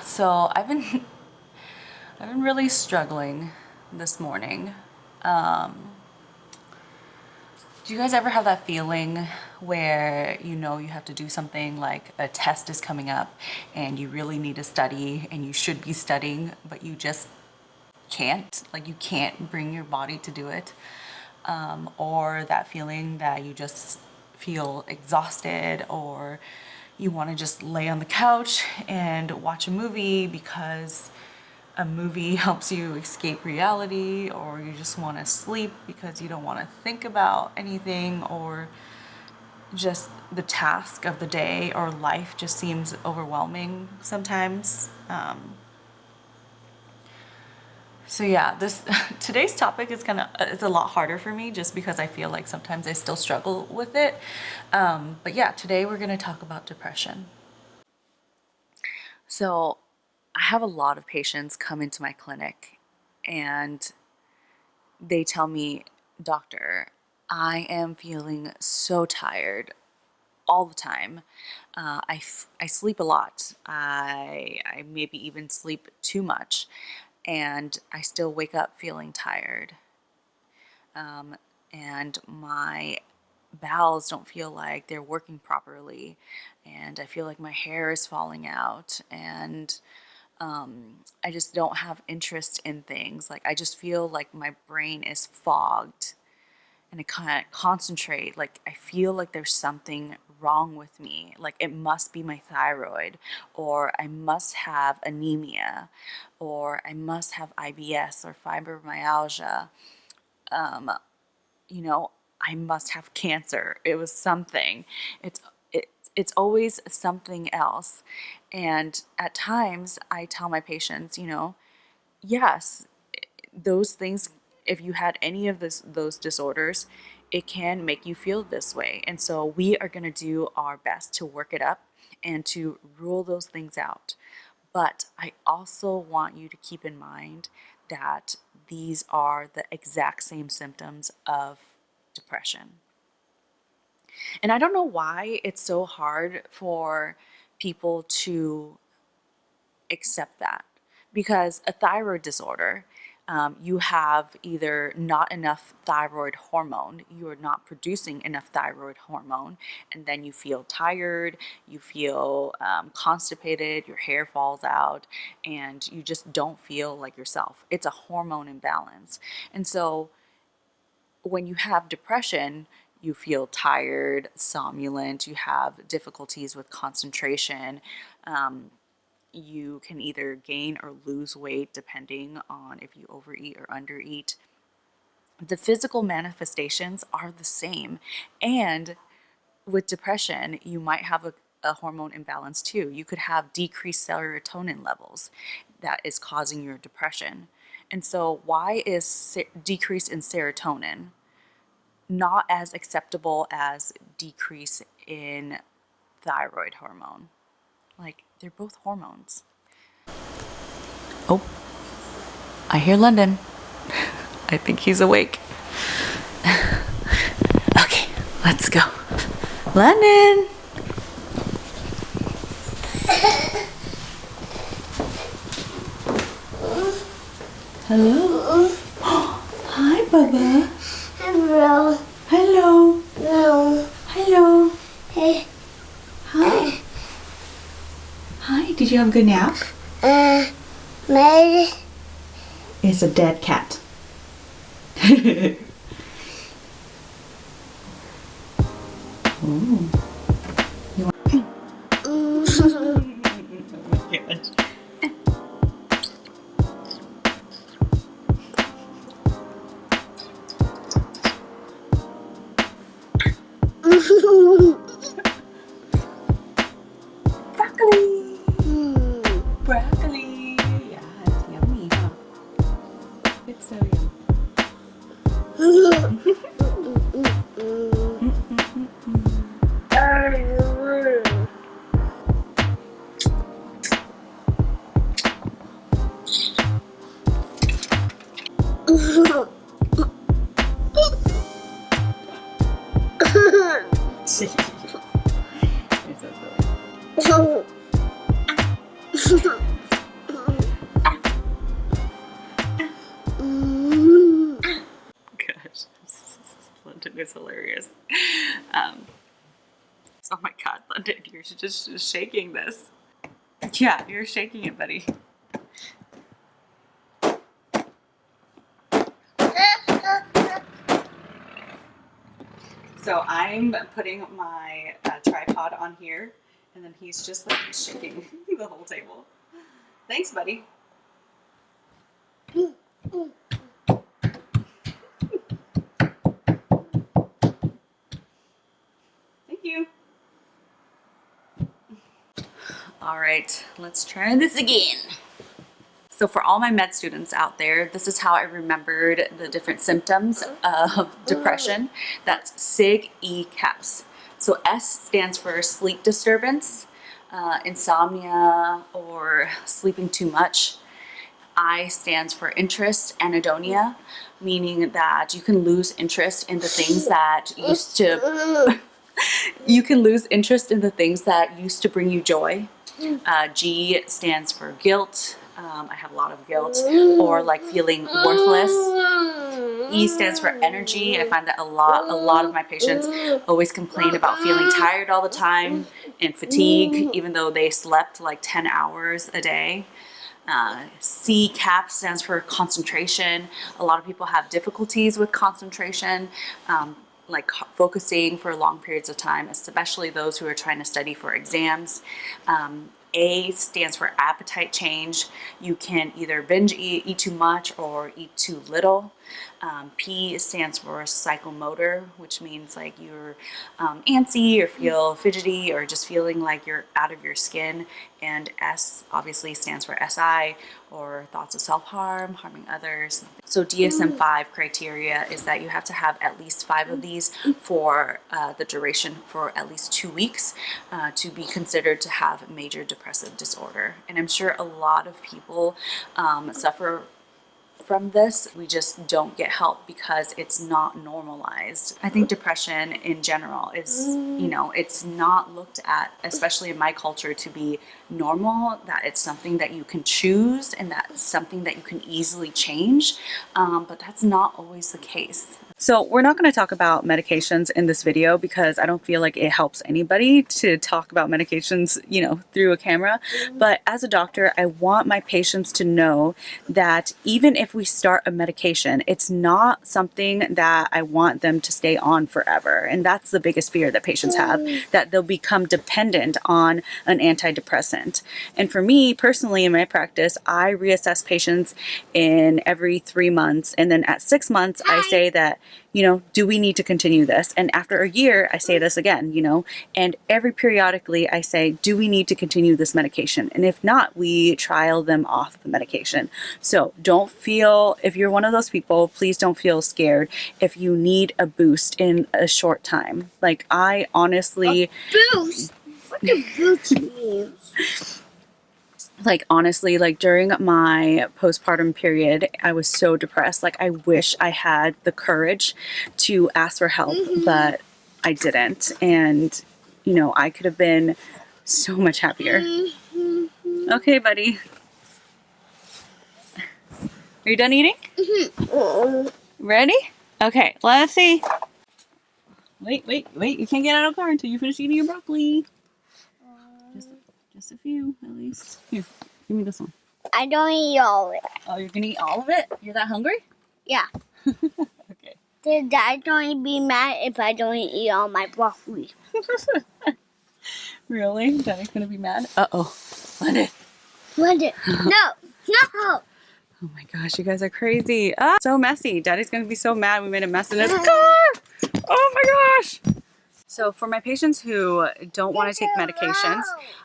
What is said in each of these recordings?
So I've been really struggling this morning. Do you guys ever have that feeling where you know you have to do something, like a test is coming up and you really need to study and you should be studying, but you just can't? Like you can't bring your body to do it. Or that feeling that you just feel exhausted, or you want to just lay on the couch and watch a movie because a movie helps you escape reality, or you just want to sleep because you don't want to think about anything, or just the task of the day or life just seems overwhelming sometimes. So yeah, this today's topic is it's a lot harder for me just because I feel like sometimes I still struggle with it. But yeah, today we're gonna talk about depression. So I have a lot of patients come into my clinic and they tell me, "Doctor, I am feeling so tired all the time. I sleep a lot. I maybe even sleep too much, and I still wake up feeling tired. And my bowels don't feel like they're working properly, and I feel like my hair is falling out, and I just don't have interest in things. Like I just feel like my brain is fogged and I can't concentrate. Like I feel like there's something wrong with me. Like it must be my thyroid, or I must have anemia, or I must have IBS or fibromyalgia. You know, I must have cancer. It was something. It's always something else. And at times I tell my patients, you know, yes, those things, if you had any of those disorders, it can make you feel this way. And so we are going to do our best to work it up and to rule those things out. But I also want you to keep in mind that these are the exact same symptoms of depression. And I don't know why it's so hard for people to accept that, because a thyroid disorder, you have either not enough thyroid hormone, you are not producing enough thyroid hormone, and then you feel tired, you feel constipated, your hair falls out, and you just don't feel like yourself. It's a hormone imbalance. And so when you have depression, you feel tired, somnolent, you have difficulties with concentration. You can either gain or lose weight depending on if you overeat or undereat. The physical manifestations are the same. And with depression, you might have a hormone imbalance too. You could have decreased serotonin levels that is causing your depression. And so why is decrease in serotonin not as acceptable as decrease in thyroid hormone? Like, they're both hormones. Oh, I hear London. I think he's awake. Okay, let's go. London! Hello? Hi, Bubba. Hello. Hello. Hello. Hello. Hey. Hi. Hi, did you have a good nap? Maybe. It's a dead cat. Ooh. You want... Broccoli. Broccoli. Yeah, it's yummy, huh? It's so yummy. Gosh, London is hilarious. Oh my God, London, you're just shaking this. Yeah, you're shaking it, buddy. So I'm putting my tripod on here, and then he's just like shaking the whole table. Thanks, buddy. Thank you. All right, let's try this again. So for all my med students out there, this is how I remembered the different symptoms of depression. That's SIG E CAPS. So S stands for sleep disturbance, insomnia, or sleeping too much. I stands for interest, anhedonia, meaning that you can lose interest in the things that used to you can lose interest in the things that used to bring you joy. G stands for guilt. I have a lot of guilt, or like feeling worthless. E stands for energy. I find that a lot of my patients always complain about feeling tired all the time and fatigue, even though they slept like 10 hours a day. C CAP stands for concentration. A lot of people have difficulties with concentration, like focusing for long periods of time, especially those who are trying to study for exams. A stands for appetite change. You can either binge eat too much or eat too little. P stands for psychomotor, which means like you're antsy or feel fidgety or just feeling like you're out of your skin. And S obviously stands for SI, or thoughts of self-harm, harming others. So DSM-5 criteria is that you have to have at least 5 of these for the duration for at least 2 weeks to be considered to have major depressive disorder. And I'm sure a lot of people suffer from this. We just don't get help because it's not normalized. I think depression in general is, you know, it's not looked at, especially in my culture, to be normal, that it's something that you can choose and that's something that you can easily change, but that's not always the case. So we're not going to talk about medications in this video because I don't feel like it helps anybody to talk about medications, you know, through a camera. But as a doctor, I want my patients to know that even if we start a medication, it's not something that I want them to stay on forever. And that's the biggest fear that patients have, that they'll become dependent on an antidepressant. And for me personally, in my practice, I reassess patients in every 3 months. And then at 6 months, I say that, you know, do we need to continue this? And after a year, I say this again, you know, and every periodically I say, do we need to continue this medication? And if not, we trial them off the medication. So don't feel, if you're one of those people, please don't feel scared if you need a boost in a short time. Like I honestly... Boost? What does boost mean? Like honestly, like during my postpartum period, I was so depressed. Like I wish I had the courage to ask for help, but I didn't. And, you know, I could have been so much happier. Okay, buddy. Are you done eating? Ready? Okay, let's see. Wait. You can't get out of the car until you finish eating your broccoli. Just a few, at least. Here, give me this one. I don't eat all of it. Oh, you're gonna eat all of it? You're that hungry? Yeah. Okay. Did Dad don't be mad if I don't eat all my broccoli? Really? Daddy's gonna be mad? Uh-oh. London. London. No. No. Oh my gosh, you guys are crazy. Ah, so messy. Daddy's gonna be so mad we made a mess in his car. Oh my gosh. So for my patients who don't want to take medications,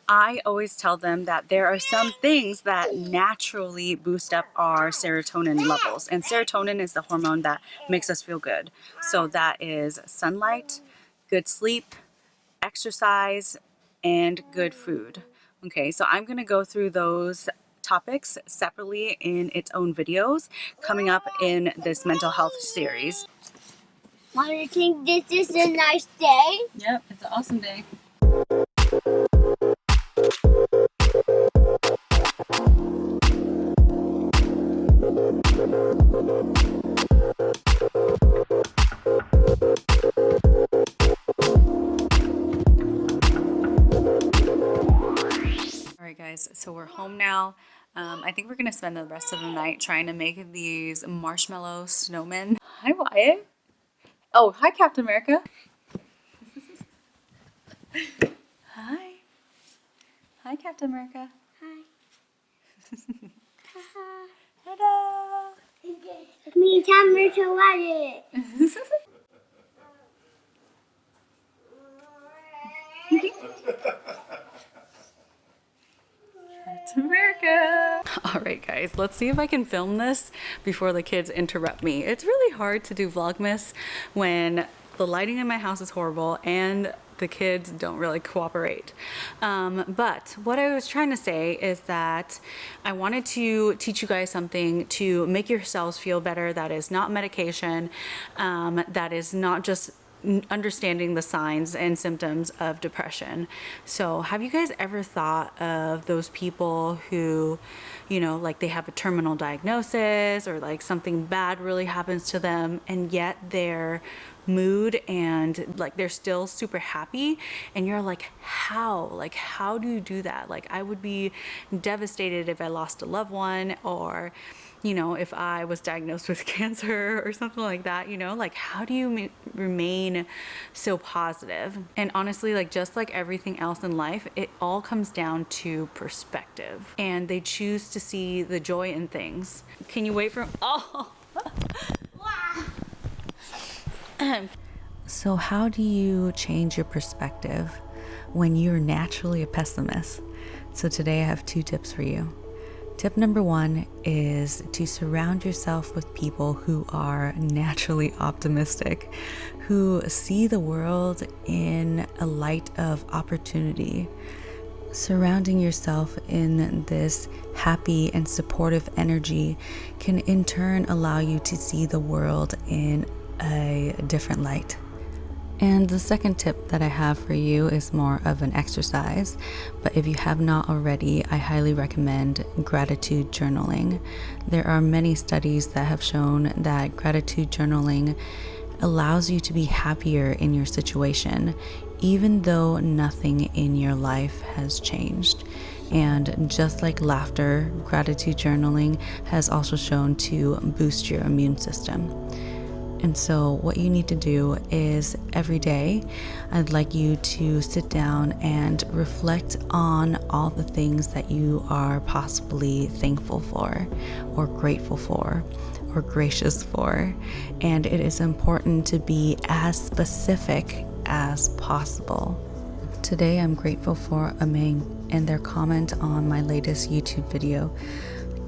I always tell them that there are some things that naturally boost up our serotonin levels. And serotonin is the hormone that makes us feel good. So that is sunlight, good sleep, exercise, and good food. Okay, so I'm going to go through those topics separately in its own videos coming up in this mental health series. Mom, you think this is a nice day? Yep, it's an awesome day. Alright guys, so we're home now. I think we're gonna spend the rest of the night trying to make these marshmallow snowmen. Hi Wyatt. Oh, hi Captain America. Hi. Hi Captain America. Hi. Ta-da! Me time to watch it. Captain America! Alright guys, let's see if I can film this before the kids interrupt me. It's really hard to do Vlogmas when the lighting in my house is horrible and the kids don't really cooperate. But what I was trying to say is that I wanted to teach you guys something to make yourselves feel better that is not medication, that is not just understanding the signs and symptoms of depression. So have you guys ever thought of those people who, you know, like they have a terminal diagnosis or like something bad really happens to them and yet their mood and like they're still super happy, and you're like, how do you do that? Like I would be devastated if I lost a loved one, or you know, if I was diagnosed with cancer or something like that, you know, like how do you remain so positive? And honestly, like just like everything else in life, it all comes down to perspective, and they choose to see the joy in things. Can you wait for, oh. So how do you change your perspective when you're naturally a pessimist? So today I have 2 tips for you. Tip number 1 is to surround yourself with people who are naturally optimistic, who see the world in a light of opportunity. Surrounding yourself in this happy and supportive energy can in turn allow you to see the world in a different light. And the second tip that I have for you is more of an exercise, but if you have not already, I highly recommend gratitude journaling. There are many studies that have shown that gratitude journaling allows you to be happier in your situation, even though nothing in your life has changed. And just like laughter, gratitude journaling has also shown to boost your immune system. And so what you need to do is every day, I'd like you to sit down and reflect on all the things that you are possibly thankful for, or grateful for, or gracious for. And it is important to be as specific as possible. Today, I'm grateful for Aming and their comment on my latest YouTube video,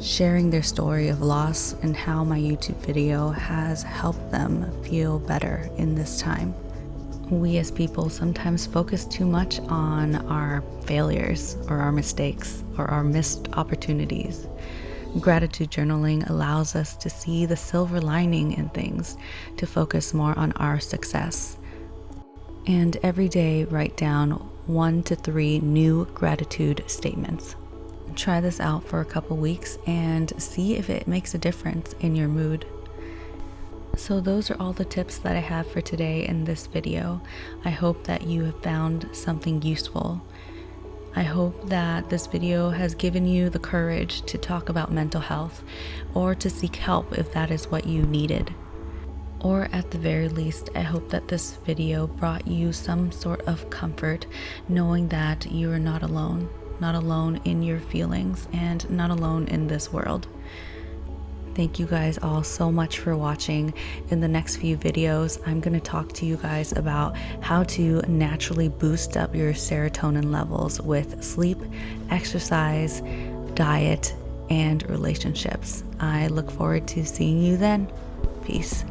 sharing their story of loss and how my YouTube video has helped them feel better in this time. We as people sometimes focus too much on our failures or our mistakes or our missed opportunities. Gratitude journaling allows us to see the silver lining in things, to focus more on our success. And every day, write down 1 to 3 new gratitude statements. Try this out for a couple weeks and see if it makes a difference in your mood. So those are all the tips that I have for today in this video. I hope that you have found something useful. I hope that this video has given you the courage to talk about mental health, or to seek help if that is what you needed. Or at the very least, I hope that this video brought you some sort of comfort, knowing that you are not alone. Not alone in your feelings and not alone in this world. Thank you guys all so much for watching. In the next few videos, I'm going to talk to you guys about how to naturally boost up your serotonin levels with sleep, exercise, diet, and relationships. I look forward to seeing you then. Peace.